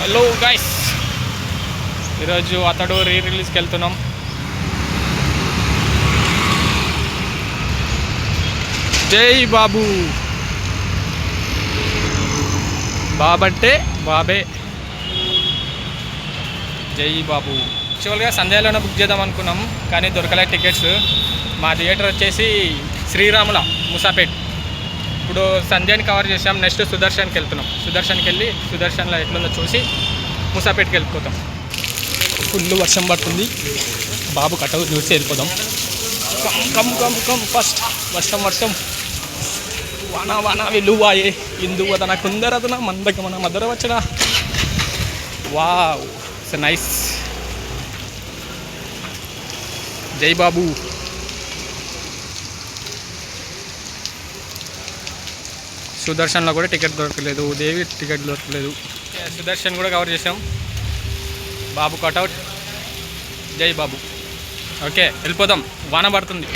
Hello guys, ఈరోజు అతడు రిలీజ్కి వెళ్తున్నాం. జై బాబు. బాబంటే బాబే. జై బాబు. యాక్చువల్గా సంధ్యాలోనే బుక్ చేద్దాం అనుకున్నాం, కానీ దొరకలే టికెట్స్. మా థియేటర్ వచ్చేసి శ్రీరాముల ముసాపేట్. ఇప్పుడు సంధ్యాని కవర్ చేసాం, నెక్స్ట్ సుదర్శన్కి వెళ్తున్నాం. సుదర్శన్కి వెళ్ళి సుదర్శన్లో ఎట్లుందో చూసి ముసాపేట్కి వెళ్ళిపోతాం. ఫుల్ వర్షం పడుతుంది, బాబు కటౌట్ చూసి వెళ్ళిపోదాం. Come come come come first. వర్షం వర్షం వాన వాన వెలువాయే ఇందువదన కుందరదన మందక మన మదర వచ్చన. Wow, it's nice. జై బాబు. సుదర్శన్లో కూడా టికెట్ దొరకలేదు, దేవి టికెట్ దొరకలేదు. సుదర్శన్ కూడా కవర్ చేసాం. బాబు కటౌట్. జై బాబు. ఓకే, వెళ్ళిపోదాం, వాన పడుతుంది.